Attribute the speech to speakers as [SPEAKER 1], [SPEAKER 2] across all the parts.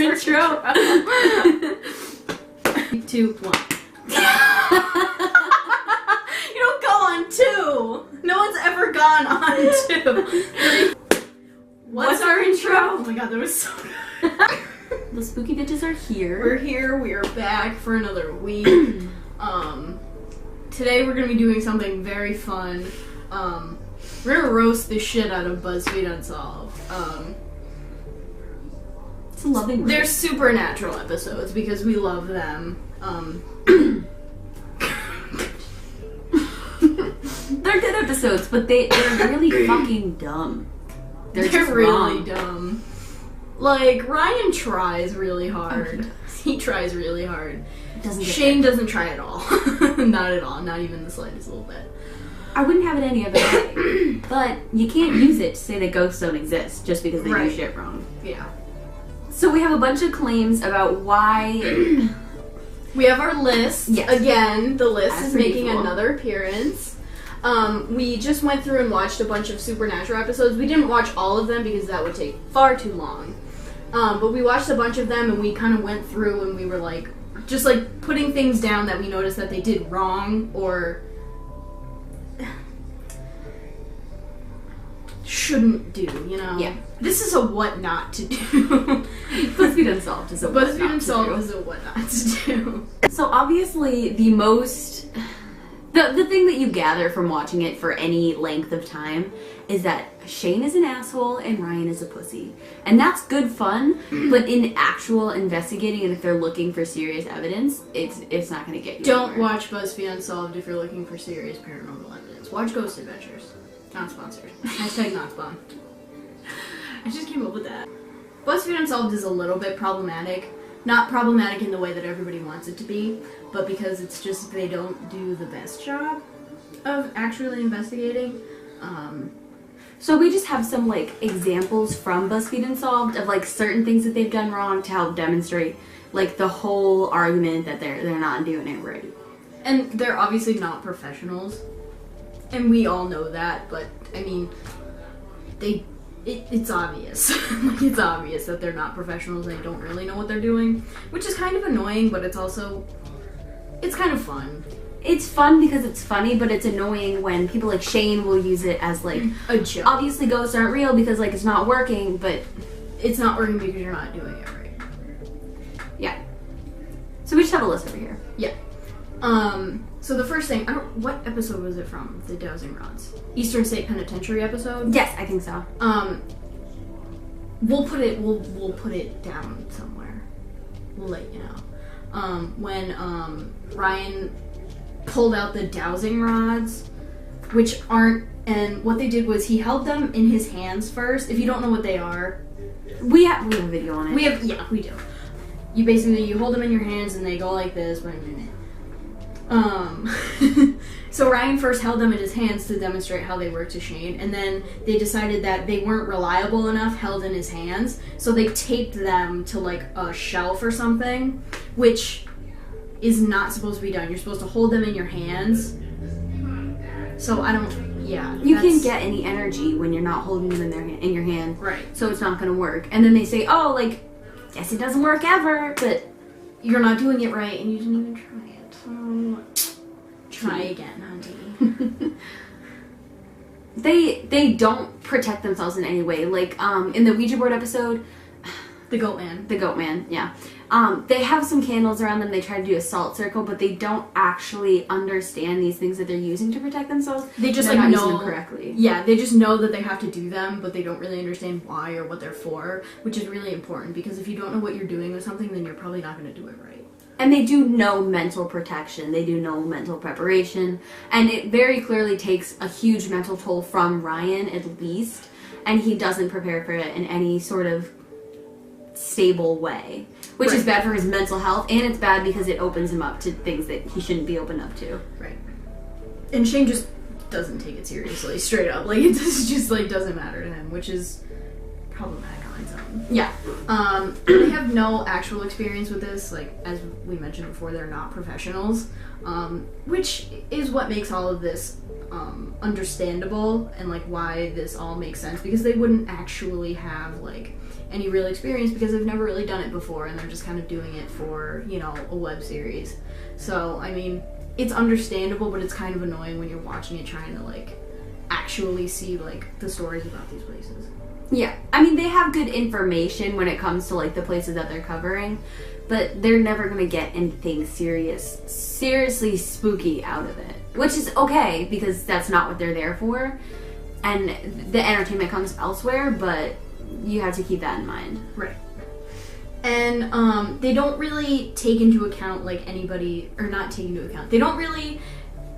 [SPEAKER 1] intro.
[SPEAKER 2] 2, 1. You don't go on 2. No one's ever gone on 2. What's our intro? Oh my god, that was so good.
[SPEAKER 1] The spooky bitches are here.
[SPEAKER 2] We're here. We are back for another week. Today we're gonna be doing something very fun. We're gonna roast the shit out of BuzzFeed Unsolved.
[SPEAKER 1] It's a loving roast.
[SPEAKER 2] They're supernatural episodes because we love them.
[SPEAKER 1] They're good episodes, but they're really fucking dumb. They're just
[SPEAKER 2] really
[SPEAKER 1] wrong.
[SPEAKER 2] dumb. Like, Ryan tries really hard. He tries really hard. Shane doesn't try at all. Not at all. Not even the slightest little bit.
[SPEAKER 1] I wouldn't have it any other way. But you can't use it to say that ghosts don't exist just because they do shit wrong.
[SPEAKER 2] Yeah.
[SPEAKER 1] So we have a bunch of claims about why...
[SPEAKER 2] We have our list.
[SPEAKER 1] Yes.
[SPEAKER 2] Again, the list
[SPEAKER 1] As
[SPEAKER 2] is
[SPEAKER 1] per
[SPEAKER 2] making
[SPEAKER 1] usual.
[SPEAKER 2] another appearance. We just went through and watched a bunch of Supernatural episodes. We didn't watch all of them because that would take far too long. But we watched a bunch of them and we kind of went through and we were like, just like putting things down that we noticed that they did wrong or shouldn't do, you know?
[SPEAKER 1] Yeah.
[SPEAKER 2] This is a what not to do.
[SPEAKER 1] BuzzFeed Unsolved is a what
[SPEAKER 2] BuzzFeed
[SPEAKER 1] not
[SPEAKER 2] Unsolved
[SPEAKER 1] to do.
[SPEAKER 2] is a what not to do.
[SPEAKER 1] So obviously the most... The thing that you gather from watching it for any length of time is that Shane is an asshole and Ryan is a pussy. And that's good fun, but in actual investigating and if they're looking for serious evidence, it's not going to get you
[SPEAKER 2] Don't
[SPEAKER 1] anywhere.
[SPEAKER 2] watch BuzzFeed Unsolved if you're looking for serious paranormal evidence. Watch Ghost Adventures. Not sponsored. Hashtag not spawn. I just came up with that. BuzzFeed Unsolved is a little bit problematic. Not problematic in the way that everybody wants it to be, but because it's just they don't do the best job of actually investigating.
[SPEAKER 1] So we just have some like examples from BuzzFeed Unsolved of like certain things that they've done wrong to help demonstrate like the whole argument that they're not doing it right.
[SPEAKER 2] And they're obviously not professionals, and we all know that. But I mean, it's obvious. Like, it's obvious that they're not professionals. They don't really know what they're doing, which is kind of annoying. But it's kind of fun.
[SPEAKER 1] It's fun because it's funny, but it's annoying when people like Shane will use it as like
[SPEAKER 2] A joke.
[SPEAKER 1] obviously ghosts aren't real because like it's not working, but
[SPEAKER 2] It's not working because you're not doing it right.
[SPEAKER 1] yeah. So we just have a list over here.
[SPEAKER 2] Yeah. So the first thing, what episode was it from? The Dowsing Rods. Eastern State Penitentiary episode?
[SPEAKER 1] Yes, I think so.
[SPEAKER 2] We'll put it down somewhere. We'll let you know. When Ryan pulled out the dowsing rods, which aren't, and what they did was he held them in his hands first. If you don't know what they are,
[SPEAKER 1] We have a video on it.
[SPEAKER 2] we do. You hold them in your hands and they go like this. Wait a minute. So Ryan first held them in his hands to demonstrate how they work to Shane, and then they decided that they weren't reliable enough held in his hands, so they taped them to like a shelf or something, which is not supposed to be done. You're supposed to hold them in your hands. So
[SPEAKER 1] You can't get any energy when you're not holding them in your hand.
[SPEAKER 2] Right.
[SPEAKER 1] So it's not going to work. And then they say, oh, like, guess it doesn't work ever, but
[SPEAKER 2] You're not doing it right, and you didn't even try it. Try again, honey.
[SPEAKER 1] they don't protect themselves in any way. Like, in the Ouija board episode,
[SPEAKER 2] The Goat Man.
[SPEAKER 1] the Goat Man, yeah. They have some candles around them. They try to do a salt circle, but they don't actually understand these things that they're using to protect themselves.
[SPEAKER 2] They just
[SPEAKER 1] They're
[SPEAKER 2] like
[SPEAKER 1] not using
[SPEAKER 2] know
[SPEAKER 1] them correctly.
[SPEAKER 2] Yeah, they just know that they have to do them, but they don't really understand why or what they're for, which is really important because if you don't know what you're doing with something, then you're probably not going to do it right.
[SPEAKER 1] And they do know mental protection. They do know mental preparation. And it very clearly takes a huge mental toll from Ryan, at least. And he doesn't prepare for it in any sort of stable way. Which is bad for his mental health. And it's bad because it opens him up to things that he shouldn't be open up to.
[SPEAKER 2] Right. And Shane just doesn't take it seriously, straight up. Like, it just like doesn't matter to him, which is problematic on its own.
[SPEAKER 1] Yeah.
[SPEAKER 2] They have no actual experience with this. Like, as we mentioned before, they're not professionals, which is what makes all of this understandable and like why this all makes sense, because they wouldn't actually have like any real experience because they've never really done it before and they're just kind of doing it for, you know, a web series. So, I mean, it's understandable, but it's kind of annoying when you're watching it trying to like actually see like the stories about these places.
[SPEAKER 1] Yeah, I mean, they have good information when it comes to like the places that they're covering, but they're never gonna get anything seriously spooky out of it, which is okay because that's not what they're there for, and the entertainment comes elsewhere, but you have to keep that in mind.
[SPEAKER 2] Right. And they don't really take into account like anybody, or not take into account, they don't really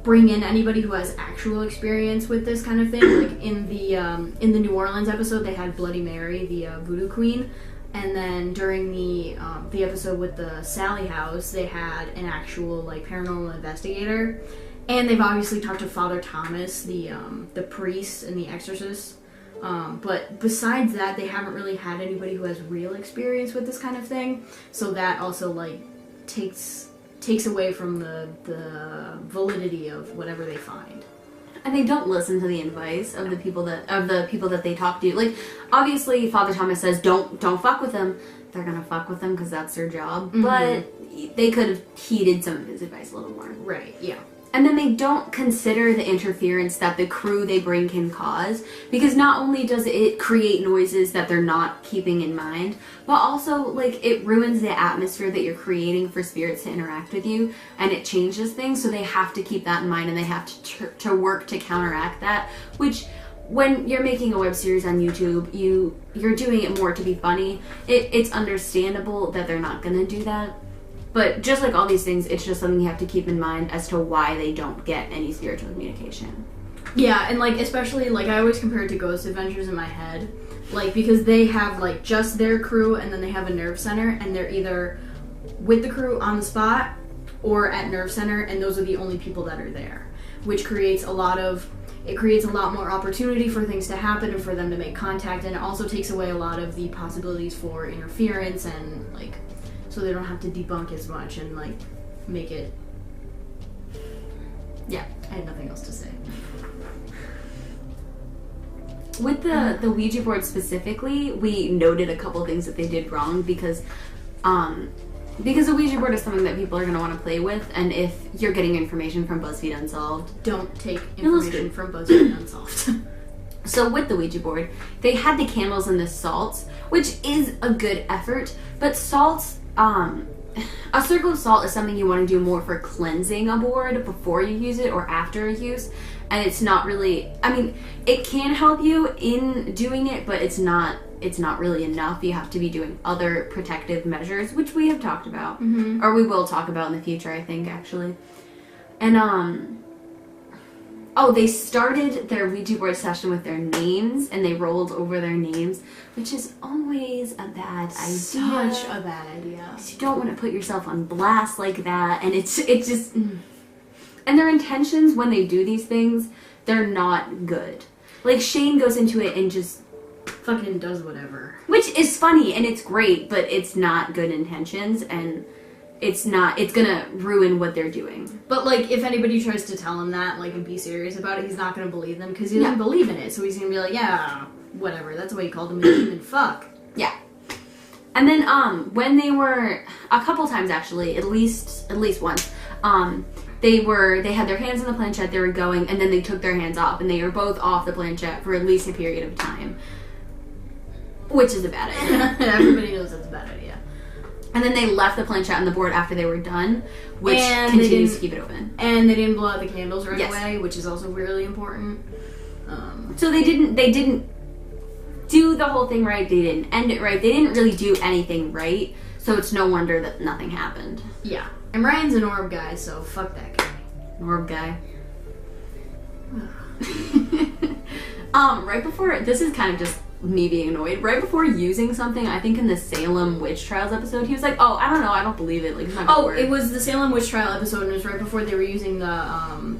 [SPEAKER 2] bring in anybody who has actual experience with this kind of thing. Like in the New Orleans episode, they had Bloody Mary, the voodoo queen, and then during the episode with the Sally House, they had an actual like paranormal investigator, and they've obviously talked to Father Thomas, the priest and the exorcist. But besides that, they haven't really had anybody who has real experience with this kind of thing. So that also like takes away from the validity of whatever they find.
[SPEAKER 1] And they don't listen to the advice of the people that they talk to. Like, obviously, Father Thomas says don't fuck with them. They're gonna fuck with them because that's their job. Mm-hmm. But they could have heeded some of his advice a little more.
[SPEAKER 2] Right. Yeah.
[SPEAKER 1] And then they don't consider the interference that the crew they bring can cause, because not only does it create noises that they're not keeping in mind, but also like it ruins the atmosphere that you're creating for spirits to interact with you, and it changes things. So they have to keep that in mind, and they have to work to counteract that. Which, when you're making a web series on YouTube, you're doing it more to be funny. It's understandable that they're not gonna do that. But just like all these things, it's just something you have to keep in mind as to why they don't get any spiritual communication.
[SPEAKER 2] Yeah, and like especially like I always compare it to Ghost Adventures in my head, like because they have like just their crew and then they have a nerve center and they're either with the crew on the spot or at nerve center, and those are the only people that are there, which creates a lot more opportunity for things to happen and for them to make contact, and it also takes away a lot of the possibilities for interference and like. So they don't have to debunk as much and like make it. Yeah, I had nothing else to say.
[SPEAKER 1] With the Ouija board specifically, we noted a couple things that they did wrong because the Ouija board is something that people are going to want to play with, and if you're getting information from BuzzFeed Unsolved,
[SPEAKER 2] don't take information from BuzzFeed Unsolved.
[SPEAKER 1] So with the Ouija board, they had the candles and the salts, which is a good effort, but salts. A circle of salt is something you want to do more for cleansing a board before you use it or after a use, and it's not really, I mean, it can help you in doing it, but it's not really enough. You have to be doing other protective measures, which we have talked about, or we will talk about in the future, I think, actually. And they started their Ouija board session with their names, and they rolled over their names, which is always a bad idea.
[SPEAKER 2] Such a bad idea.
[SPEAKER 1] You don't want to put yourself on blast like that, and it's just... And their intentions when they do these things, they're not good. Like, Shane goes into it and just...
[SPEAKER 2] fucking does whatever.
[SPEAKER 1] Which is funny, and it's great, but it's not good intentions, and... it's gonna ruin what they're doing.
[SPEAKER 2] But, like, if anybody tries to tell him that, like, and be serious about it, he's not gonna believe them, because he doesn't believe in it. So he's gonna be like, yeah, whatever, that's why you called him a demon, fuck.
[SPEAKER 1] Yeah. And then, when they were, a couple times actually, at least once, they had their hands on the planchette, they were going, and then they took their hands off, and they were both off the planchette for at least a period of time. Which is a bad idea.
[SPEAKER 2] Everybody knows that's a bad idea.
[SPEAKER 1] And then they left the planchette on the board after they were done, which continues to keep it open.
[SPEAKER 2] And they didn't blow out the candles right away, which is also really important.
[SPEAKER 1] So they didn't do the whole thing right. They didn't end it right. They didn't really do anything right. So it's no wonder that nothing happened.
[SPEAKER 2] Yeah. And Ryan's an orb guy, so fuck that guy.
[SPEAKER 1] Orb guy. Right before, this is kind of just me being annoyed. Right before using something, I think in the Salem Witch Trials episode, he was like, "Oh, I don't know, I don't believe it. Like, it's not gonna work."
[SPEAKER 2] It was the Salem Witch Trial episode, and it was right before they were using the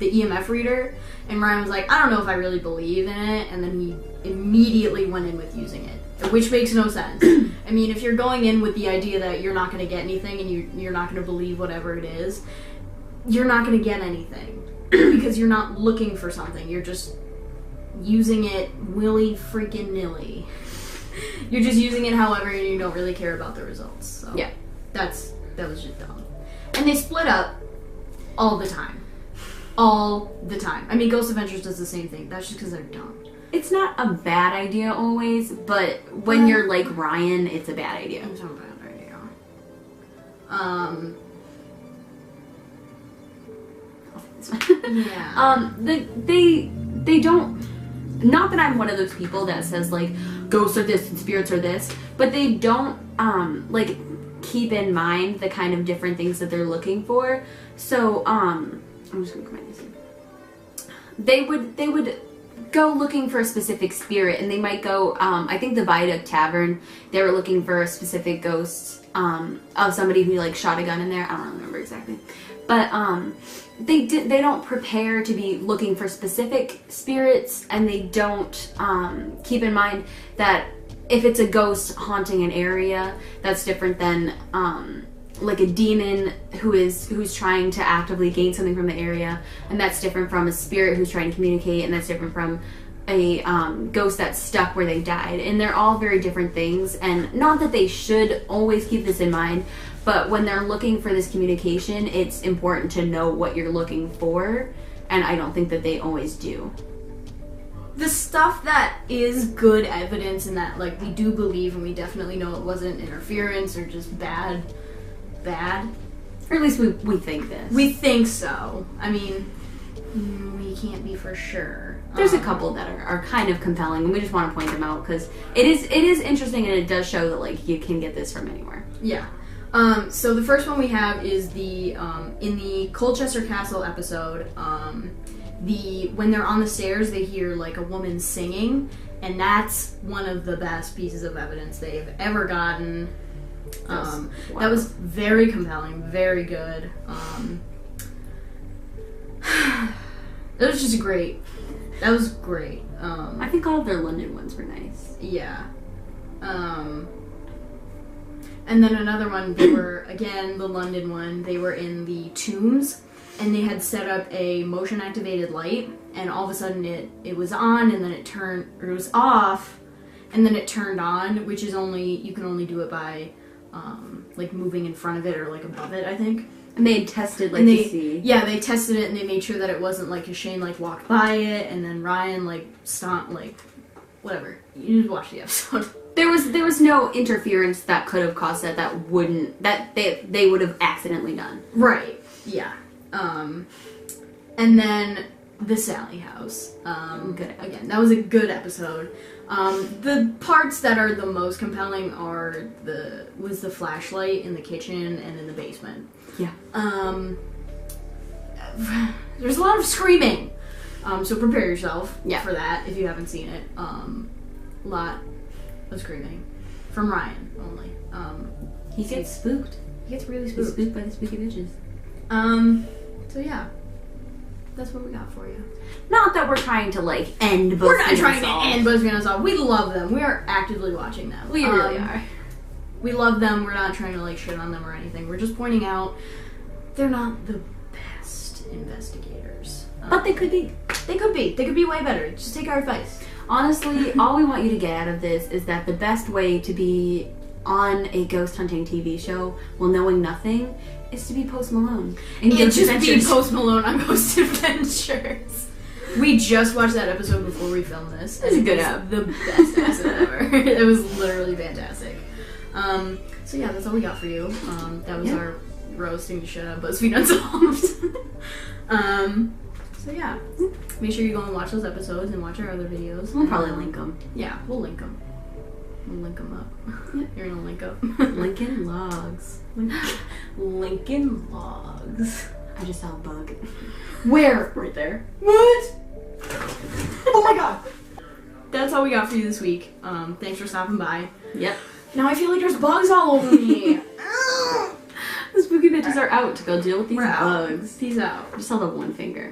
[SPEAKER 2] EMF reader. And Ryan was like, "I don't know if I really believe in it," and then he immediately went in with using it. which makes no sense. I mean, if you're going in with the idea that you're not going to get anything and you're not going to believe whatever it is, you're not going to get anything because you're not looking for something. You're just using it willy-freaking-nilly. You're just using it however, and you don't really care about the results. So
[SPEAKER 1] Yeah.
[SPEAKER 2] that was just dumb. And they split up all the time. All the time. I mean, Ghost Adventures does the same thing. That's just because they're dumb.
[SPEAKER 1] It's not a bad idea always, but when you're like Ryan, it's a bad idea.
[SPEAKER 2] It's not a bad idea. Yeah.
[SPEAKER 1] They don't. Not that I'm one of those people that says like ghosts are this and spirits are this, but they don't like keep in mind the kind of different things that they're looking for. So I'm just gonna come in this. They would go looking for a specific spirit, and they might go. I think the Viaduct Tavern, they were looking for a specific ghost of somebody who like shot a gun in there. I don't remember exactly, but they don't prepare to be looking for specific spirits, and they don't keep in mind that if it's a ghost haunting an area, that's different than like a demon who's trying to actively gain something from the area, and that's different from a spirit who's trying to communicate, and that's different from a ghost that's stuck where they died. And they're all very different things, and not that they should always keep this in mind, but when they're looking for this communication, it's important to know what you're looking for, and I don't think that they always do.
[SPEAKER 2] The stuff that is good evidence and that like we do believe and we definitely know it wasn't interference or just bad,
[SPEAKER 1] Or at least we think this.
[SPEAKER 2] we think so. I mean, we can't be for sure.
[SPEAKER 1] There's a couple that are kind of compelling, and we just want to point them out because it is interesting, and it does show that like you can get this from anywhere.
[SPEAKER 2] Yeah. So the first one we have is the in the Colchester Castle episode. When they're on the stairs, they hear like a woman singing, and that's one of the best pieces of evidence they've ever gotten.
[SPEAKER 1] Wow.
[SPEAKER 2] That was very compelling, very good. That was just great. That was great.
[SPEAKER 1] I think all of their London ones were nice.
[SPEAKER 2] Yeah. And then another one, they were, again, the London one, they were in the tombs, and they had set up a motion-activated light, and all of a sudden it was on, and then it was off, and then it turned on, which is you can only do it by, like, moving in front of it or, like, above it, I think.
[SPEAKER 1] And they had tested, like,
[SPEAKER 2] to
[SPEAKER 1] see.
[SPEAKER 2] Yeah, they tested it, and they made sure that it wasn't, like, Shane, like, walked by it, and then Ryan, like, stomped, like, whatever. You just watch the episode.
[SPEAKER 1] There was no interference that could have caused that they would have accidentally done.
[SPEAKER 2] Right. Yeah. And then the Sally House.
[SPEAKER 1] Good.
[SPEAKER 2] Again, that was a good episode. The parts that are the most compelling was the flashlight in the kitchen and in the basement.
[SPEAKER 1] Yeah.
[SPEAKER 2] There's a lot of screaming. So prepare yourself
[SPEAKER 1] Yeah.
[SPEAKER 2] for that if you haven't seen it. A lot of screaming from Ryan only.
[SPEAKER 1] He gets spooked.
[SPEAKER 2] He gets really
[SPEAKER 1] He's
[SPEAKER 2] spooked.
[SPEAKER 1] spooked by the spooky bitches.
[SPEAKER 2] So yeah, that's what we got for you.
[SPEAKER 1] Not that we're trying to like end BuzzFeed
[SPEAKER 2] We're not trying
[SPEAKER 1] Unsolved.
[SPEAKER 2] to end BuzzFeed Unsolved. We love them. We are actively watching them.
[SPEAKER 1] We really are.
[SPEAKER 2] We love them. We're not trying to like shit on them or anything. We're just pointing out they're not the best investigators.
[SPEAKER 1] But they could be.
[SPEAKER 2] They could be. They could be way better. Just take our advice.
[SPEAKER 1] Honestly, all we want you to get out of this is that the best way to be on a ghost hunting TV show while knowing nothing is to be Post Malone. And
[SPEAKER 2] Just be Post Malone on Ghost Adventures. We just watched that episode before we filmed this.
[SPEAKER 1] It was a good
[SPEAKER 2] app. The best episode ever. It was literally fantastic. So yeah, that's all we got for you. That was our roasting to shut up BuzzFeed Unsolved. So yeah, make sure you go and watch those episodes and watch our other videos.
[SPEAKER 1] We'll probably link them.
[SPEAKER 2] Yeah, we'll link them. We'll link them up.
[SPEAKER 1] Yeah.
[SPEAKER 2] You're gonna link up.
[SPEAKER 1] Lincoln Logs.
[SPEAKER 2] Lincoln Logs.
[SPEAKER 1] I just saw a bug.
[SPEAKER 2] Where?
[SPEAKER 1] Right there.
[SPEAKER 2] What? Oh my god. That's all we got for you this week. Thanks for stopping by.
[SPEAKER 1] Yep.
[SPEAKER 2] Now I feel like there's bugs all over me.
[SPEAKER 1] The spooky bitches are out to go deal with these
[SPEAKER 2] We're out.
[SPEAKER 1] bugs.
[SPEAKER 2] Peace out.
[SPEAKER 1] I just saw the one finger.